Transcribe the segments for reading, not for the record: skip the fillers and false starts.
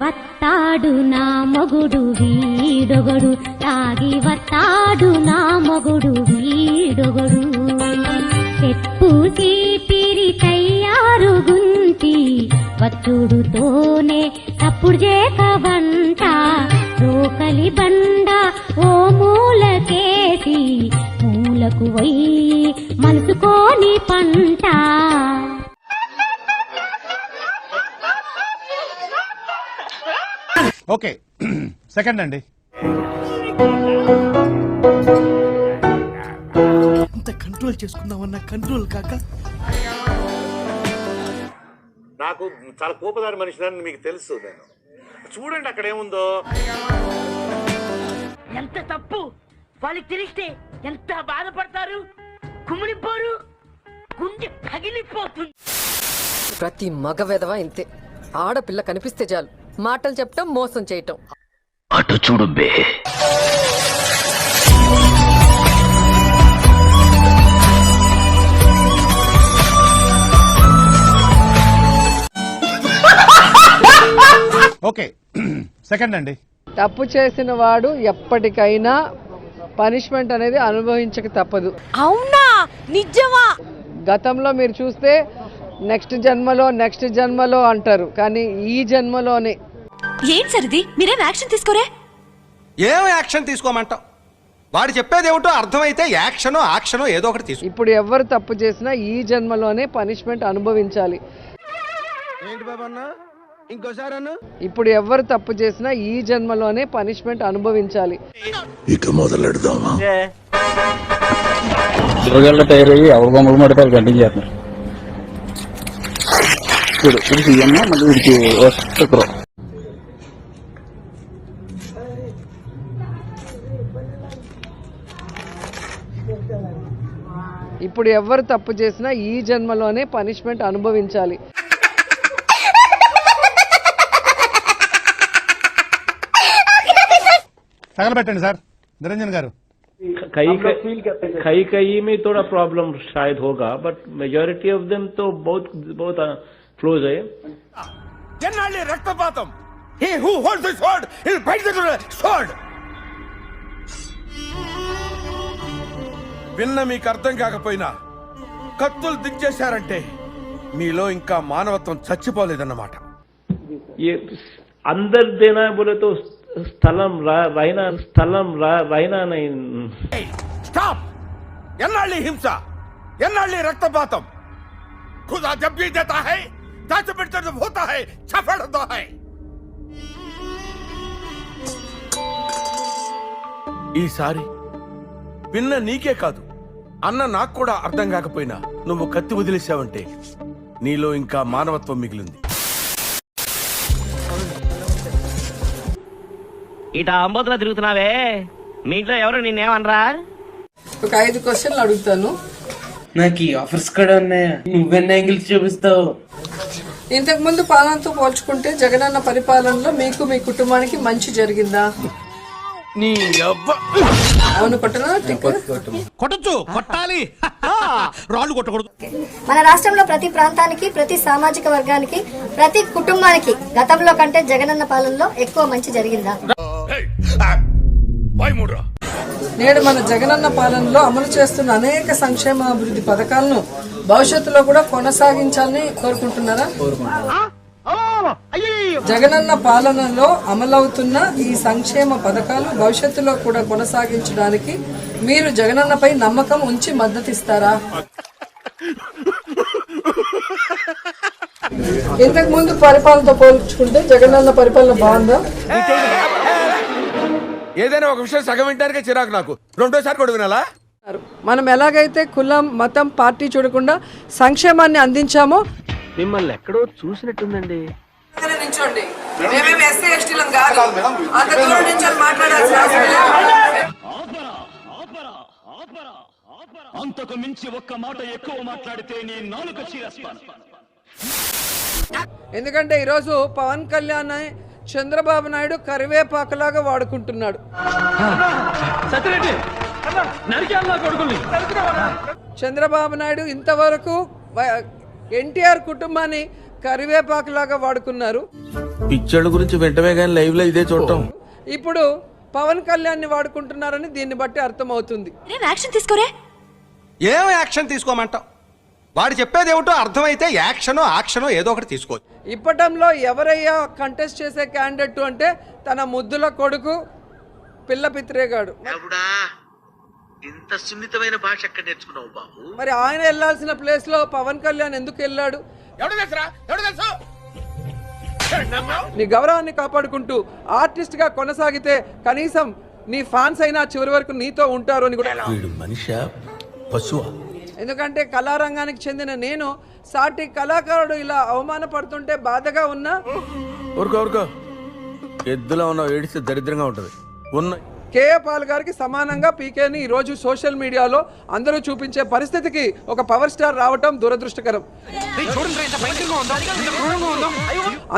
వత్తాడు నా మొగుడు వీడొగడు తాగి వత్తాడు నా మొగుడు వీడొగడు చెప్పు చీపిరి తయ్యారు గుంటి వచ్చుడుతోనే తప్పుడు చేక వంట రోకలి బండ ఓ మూలకేసి మూలకు పోయి మలుసుకోని పంట. ఓకే సెకండ్ అండి. అంత కంట్రోల్ చేసుకుందామన్నా కంట్రోల్ కాక నాకు చాలా కోపదారి మనిషిని మీకు తెలుసు. నేను చూడండి అక్కడ ఏముందో. ఎంత తప్పు వాళ్ళకి తెలిస్తే ఎంత బాధపడతారు, కుమిలిపోరు, గుండె పగిలిపోతుంది. ప్రతి మగ వెధవ ఇంతే. ఆడపిల్ల కనిపిస్తే చాలు మాటలు చెప్పటం, మోసం చేయటం. అటు చూడు బే. ఓకే సెకండ్ అండి. తప్పు చేసిన వాడు ఎప్పటికైనా పనిష్మెంట్ అనేది అనుభవించక తప్పదు. అవునా? నిజమా? గతంలో మీరు చూస్తే నెక్స్ట్ జన్మలో అంటారు, కానీ ఈ జన్మలోనే. ఏం సరిది, మీరేం యాక్షన్ తీసుకోరే? ఏం యాక్షన్ తీసుకోమంటావు? వాడు చెప్పేది ఏమిటో అర్థమైతే యాక్షనో ఏదో ఒకటి తీసుకో. ఇప్పుడు ఎవరు తప్పు చేసినా ఈ జన్మలోనే పనిష్మెంట్ అనుభవించాలి. ఏంటి బాబన్న ఇంకోసారి అన్న? ఇప్పుడు ఎవరు తప్పు చేసినా ఈ జన్మలోనే పనిష్మెంట్ అనుభవించాలి. ఇక మొదలెడదామా? టైర్ అయ్యి ఎవరు బొమ్మలు మడతారు కంటిన్యూ చేస్తున్నారు. చూడు ఇది సీఎం మళ్ళీ వీడికి వస్తారు. ఇప్పుడు ఎవరు తప్పు చేసినా ఈ జన్మలోనే పనిష్మెంట్ అనుభవించాలి. తగలబెట్టండి సార్ నిరంజన్ గారు. कई कई में थोड़ा प्रॉब्लम शायद होगा, बट मेजॉरिटी ऑफ देम तो बहुत क्लोज है. ఎన్నాళ్ళి రక్తపాతం. He who holds the sword will fight the sword. విన్న మీకు అర్థం కాకపోయినా కత్తులు దించేశారంటే మీలో ఇంకా మానవత్వం చచ్చిపోలేదన్నమాట. ये अंदर देना है बोले तो స్థలం रहना नहीं. స్టాప్. ఎన్నాళ్ళి హింస, ఎన్నాళ్ళి రక్తపాతం. खुदा जब भी देता है दांत पिटकर जब होता है छफड़ होता है. ఈసారి విన్న నీకే కాదు అన్న నాకు కూడా అర్థం కాకపోయినా నువ్వు కత్తి వదిలేసావంటే నీలో ఇంకా మానవత్వం మిగిలింది. ఇట అంబోతులా తిరుగుతున్నావే, మీ ఇంట్లో ఎవరు నిన్నేమనరా? ఒక 5 క్వశ్చన్లు అడుగుతాను. నాకు ఈ ఆఫర్స్ కూడా ఉన్నాయా? నువ్వెన్ని యాంగిల్స్ చూపిస్తావు? ఇంతకు ముందు పాలనతో పోల్చుకుంటే జగనన్న పరిపాలనలో మీకు మీ కుటుంబానికి మంచి జరిగిందా? అవును కొట్టనా? కొట్టచ్చు, కొట్టాలి, రాళ్ళు కొట్టకూడదు. మన రాష్ట్రంలో ప్రతి ప్రాంతానికి, ప్రతి సామాజిక వర్గానికి, ప్రతి కుటుంబానికి గతంలో కంటే జగనన్న పాలనలో ఎక్కువ మంచి జరిగిందా? నేడు మన జగనన్న పాలనలో అమలు చేస్తున్న అనేక సంక్షేమ అభివృద్ధి పథకాలను భవిష్యత్తులో కూడా కొనసాగించాలని కోరుకుంటున్నారా? జగనన్న పాలనలో అమలవుతున్న ఈ సంక్షేమ పథకాలు భవిష్యత్తులో కూడా కొనసాగించడానికి మీరు జగనన్నపై నమ్మకం ఉంచి మద్దతిస్తారా? ఇంతకు ముందు పరిపాలనతో పోల్చుకుంటే జగనన్న పరిపాలన బాగుందా? ఏదైనా ఒక విషయం సగం వింటానికే చిరాకు నాకు. రెండోసారి కూడా వినాలా? మనం ఎలాగైతే కులం, మతం, పార్టీ చూడకుండా సంక్షేమాన్ని అందించామో మిమ్మల్ని ఎక్కడో చూసినట్టుందండి. అంతకు మించి ఒక్క మాట ఎక్కువ మాట్లాడితే నీ నాలుక చీరేస్తాను. ఎందుకంటే ఈరోజు పవన్ కళ్యాణ్ చంద్రబాబు నాయుడు కరివేపాకులాగా వాడుకుంటున్నాడు. చంద్రబాబు నాయుడు ఇంతవరకు ఎన్టీఆర్ కుటుంబాన్ని కరివేపాకులాగా వాడుకున్నారు. పిక్చర్ల గురించి వెంటనే కానీ లైవ్ లో ఇదే చూడటం. ఇప్పుడు పవన్ కళ్యాణ్ ని వాడుకుంటున్నారని దీన్ని బట్టి అర్థమవుతుంది. యాక్షన్ తీసుకోరే. ఏం యాక్షన్ తీసుకోమంటావు? వాడు చెప్పేది ఏమిటో అర్థమైతే యాక్షనో ఏదో ఒకటి తీసుకోవచ్చు. ఇప్పటంలో ఎవరయ్యా కంటెస్ట్ చేసే క్యాండిడేట్ అంటే తన ముద్దుల కొడుకు పిల్ల పిత్రేగాడు. ఇంత సున్నితమైన భాష ఎక్కడ నేర్చుకున్నావు బాబు? మరి ఆయన వెళ్లాల్సిన ప్లేస్ లో పవన్ కళ్యాణ్ ఎందుకు వెళ్ళాడు? నీ గౌరవాన్ని కాపాడుకుంటూ ఆర్టిస్ట్ గా కొనసాగితే కనీసం నీ ఫ్యాన్స్ అయినా చివరి వరకు నీతో ఉంటారు అని కూడా. మనిషి పశువా? ఎందుకంటే కళారంగానికి చెందిన నేను సాటి కళాకారుడు ఇలా అవమానపడుతుంటే బాధగా ఉన్నా. ఊరుకో ఎద్దులా ఉన్నావు, ఏడిస్తే దరిద్రంగా ఉంటది. కేఏ పాల్ గారికి సమానంగా పీకేని ఈ రోజు సోషల్ మీడియాలో అందరూ చూపించే పరిస్థితికి ఒక పవర్ స్టార్ రావటం దురదృష్టకరం.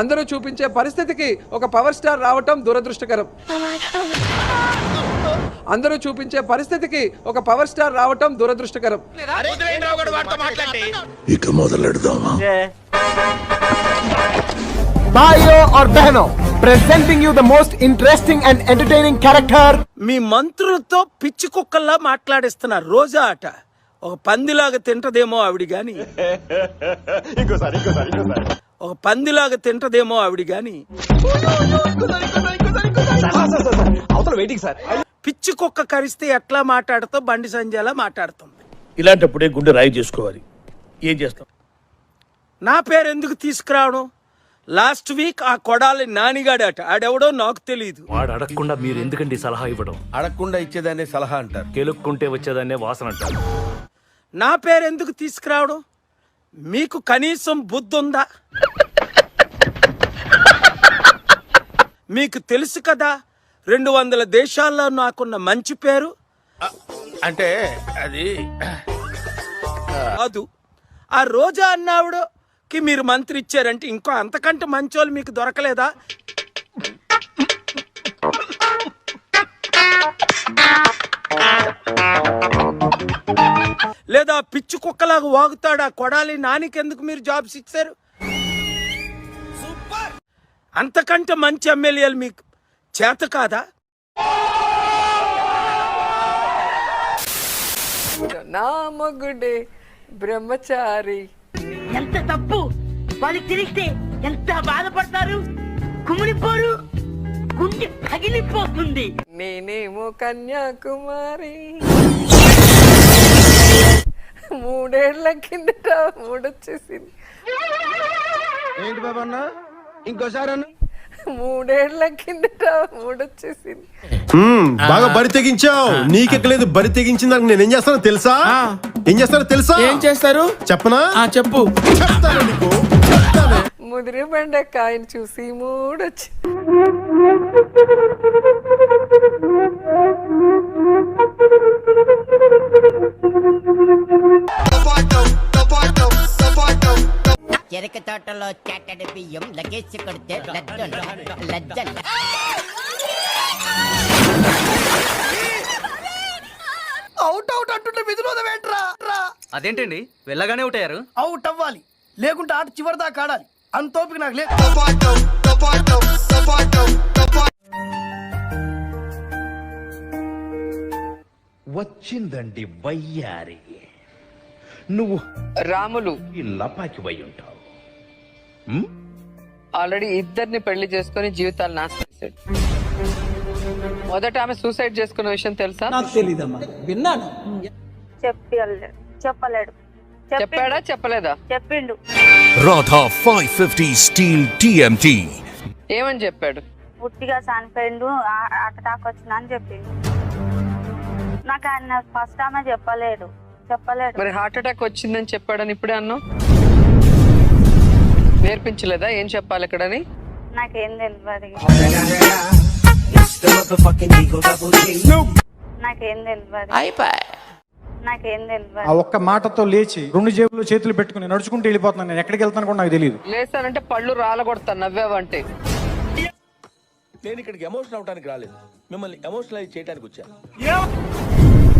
అందరూ చూపించే పరిస్థితికి ఒక పవర్ స్టార్ రావటం దురదృష్టకరం. అందరూ చూపించే పరిస్థితికి ఒక పవర్ స్టార్ రావటం దురదృష్టకరం. ఇక మొదలెడదామా? भाइयों और बहनों, presenting you the most interesting and entertaining character. మీ మంత్రులతో పిచ్చి కుక్కల్లా మాట్లాడిస్తున్నారు. రోజా ఆట ఒక పందిలాగా తింటదేమో ఆవిడ గాని, ఒక పందిలాగా తింటదేమో ఆవిడ గాని. పిచ్చి కుక్క కరిస్తే ఎట్లా మాట్లాడుతూ బండి సంజయ్లా మాట్లాడుతుంది. ఇలాంటప్పుడే గుండె రాయి చేసుకోవాలి. ఏం చేస్తాం? నా పేరు ఎందుకు తీసుకురావడం? లాస్ట్ వీక్ ఆ కొడాలి నానిగాడట, ఆడెవడో నాకు తెలియదు. వాడు అడగకుండా మీరు ఎందుకండి సలహా ఇవ్వడం? అడగకుండా ఇచ్చేదాన్ని సలహా అంటారు, కెలుక్కుంటే వచ్చేదాన్నే వాసన అంటారు. నా పేరు ఎందుకు తీసుకురావడం? మీకు కనీసం బుద్ధి ఉందా? మీకు తెలుసు కదా 200 దేశాల్లో నాకున్న మంచి పేరు. అంటే అది కాదు, ఆ రోజా అన్నావుడుకి మీరు మంత్రి ఇచ్చారంటే ఇంకో అంతకంటే మంచోళ్ళు మీకు దొరకలేదా? లేదా పిచ్చి కుక్కలాగా వాగుతాడు ఆ కొడాలి నానికెందుకు మీరు జాబ్స్ ఇచ్చారు? అంతకంటే మంచి ఎమ్మెల్యేలు మీకు చేత కాదా? నా మగుడే బ్రహ్మచారి. ఎంత తప్పు వాళ్ళకి తెలిస్తే ఎంత బాధపడతారు, కుమిలిపోరు, గుండె పగిలిపోతుంది. నేనేమో కన్యాకుమారి, 3 ఏళ్ల కిందట 3 వచ్చేసింది. ఏంటి బాబా అన్న? ఇంకోసారి అన్న. 3 ఏళ్ల కిందట 3 వచ్చేసింది. బాగా బరి తెగించావు. నీకెక్కలేదు, బరి తెగించిన దానికి నేను ఏం చేస్తానో తెలుసా? ఏం చేస్తారు చెప్పనా? చెప్పు. చెప్తాను నీకు. ముదిరి బెండకాయని చూసి 3 వచ్చి. చెరక తోటలో చాటడి బియ్యం లగేసి కొడితే లజ్జలు. అవుట్ అంటుంటే విధులోదవేంట్రా? అదేంటండి వెళ్ళగానే ఉంటారు? అవుట్ అవ్వాలి, లేకుంటే ఆట చివరి దాకా ఆడాలి. అంతోపిక నాకు లేదు. వచ్చిందండి వయ్యారి. నువ్వు రాములు లపాకి వై ఉంటావు. ఆల్రెడీ 2 పెళ్లి చేసుకుని జీవితాలు నాశనం చేశాడు. మొదట ఆమె సూసైడ్ చేసుకున్న విషయం తెలుసా? నాకు తెలీదమ్మా, విన్నాను. చెప్పలేడు. చెప్పాడా చెప్పలేదా? చెప్పిండు. Radha 550 steel TMT. ఏమని చెప్పాడు? పుట్టిగా చనిపోయిండు, అటాక్ వచ్చింది అని చెప్పిండు. నాకు ఆయన ఫస్ట్ ఆమె చెప్పలేడు. మరి హార్ట్ అటాక్ వచ్చిందని చెప్పాడని ఇప్పుడే అన్నావు. నేర్పించలేదా ఏం చెప్పాలి ఇక్కడని? నాకేం తెలియదు. ఆ ఒక్క మాటతో లేచి 2 జేబులు చేతులు పెట్టుకుని నడుచుకుంటూ వెళ్ళిపోతున్నాను. నేను ఎక్కడికి వెళ్తాను కూడా నాకు తెలియదు. లేస్తానంటే పళ్ళు రాలగొడతాను నవ్వావంటే. నేను ఇక్కడికి ఎమోషనల్ అవడానికి రాలేదు, మిమ్మల్ని ఎమోషనలైజ్ చేయడానికి వచ్చాను.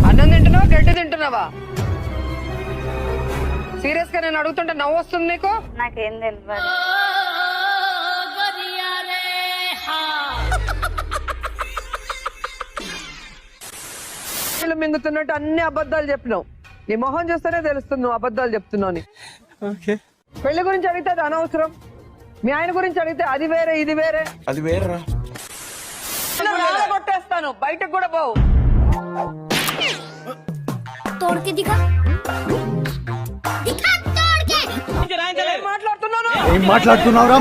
అన్నం తింటున్నావా గడ్డి తింటున్నావా? సీరియస్ గా నేను అడుగుతుంటే నవ్వు వస్తుంది నీకు? నాకేం తెలియదు. నీళ్ళు మింగుతున్నట్టు అన్ని అబద్ధాలు చెప్పినావు. నీ మొహం చూస్తేనే తెలుస్తుంది నువ్వు అబద్ధాలు చెప్తున్నావు. పెళ్లి గురించి అడిగితే అది అనవసరం, మీ ఆయన గురించి అడిగితే అది వేరే ఇది వేరే. అది వేర్రా. కొట్టేస్తాను, బయటకు కూడా పోవు. ఏం మాట్లాడుతున్నావురా?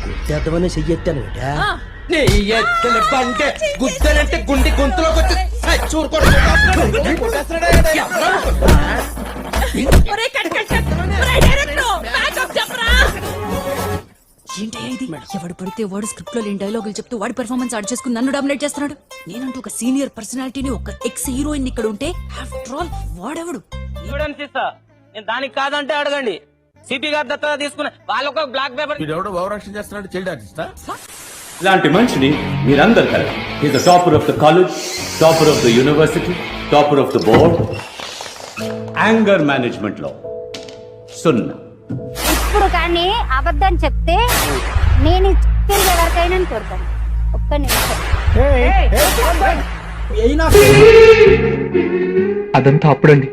కొట్టేద్దామని చెయ్యెత్తాను గుద్దలంటే గుండె గొంతులోకి వచ్చి ఏంటి ఎవడు పడితే వాడు స్క్రిప్ట్ లో లేని డైలాగులు చెప్తూ వాడి పెర్ఫార్మెన్స్ యాడ్ చేసుకుని నన్ను డామినేట్ చేస్తున్నాడు. నేనంటూ ఒక సీనియర్ పర్సనాలిటీని, ఒక ఎక్స్ హీరోయిన్ ఇక్కడ ఉంటే ఆఫ్టర్ ఆల్ వాడెవడు? నేను దానికి కాదంటే అడగండి. సిపి గారి దత్తత తీసుకున్న వాళ్ళొక బ్లాక్ పేపర్. ఎవడో ఓవరాక్షన్ చేస్తున్నాడు, చైల్డ్ ఆర్టిస్టా? ఇలాంటి మనిషిని మీరందరు కలిసి is the topper of the college, topper of the university, topper of the board, anger management లో 0. ఇప్పుడు కానీ అబద్ధం చెప్తే నేను తిరిగి ఎవరికైనా కొడతాను. ఒక్క నిమిషం. అదంతా అప్పుడండి.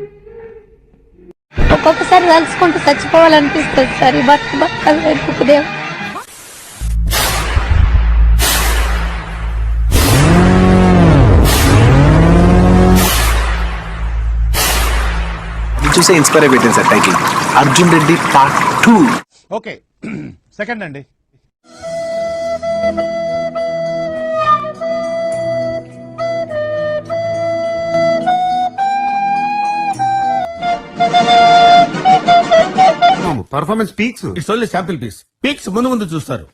ఒక్కొక్కసారి తలుచుకుంటూ చచ్చిపోవాలనిపిస్తుంది సార్. ఈ బతుకు దేవు. చూసే ఇన్స్పైర్ అయిపోయింది sir title Arjun Reddy part 2. Okay. Second అండి. Performance peaks, it's only sample piece. Peaks ముందు ముందు చూస్తారు.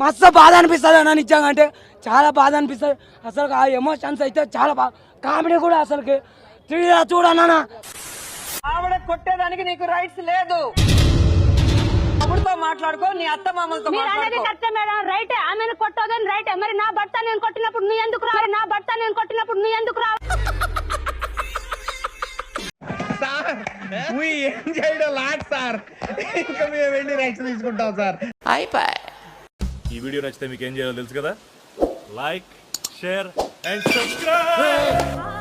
మస్తు బాధ అనిపిస్తుంది అన్న నిజంగా. అంటే చాలా బాధ అనిపిస్తుంది అసలు. ఆ ఎమోషన్స్ అయితే చాలా బాగా, కామెడీ కూడా అసలుకి చూడన్నా. ఆవిడ కొట్టేదానికి నీకు రైట్స్ లేదు. అప్పుడుతో మాట్లాడుకో, నీ అత్త మామలతో మాట్లాడుకో. రైట్, ఆమెను కొట్టోదని రైట్. మరి నా భర్త నేను కొట్టినప్పుడు నువ్వు ఎందుకు రా? నా భర్త నేను కొట్టినప్పుడు నువ్వు ఎందుకు రా? ఏం చేయడం లాట్ సార్. ఇంకా మేము వెళ్ళి రైట్స్ తీసుకుంటాం సార్. అయిపోయి. ఈ వీడియో నచ్చితే మీకు ఏం చేయాలో తెలుసు కదా. Like, share and subscribe.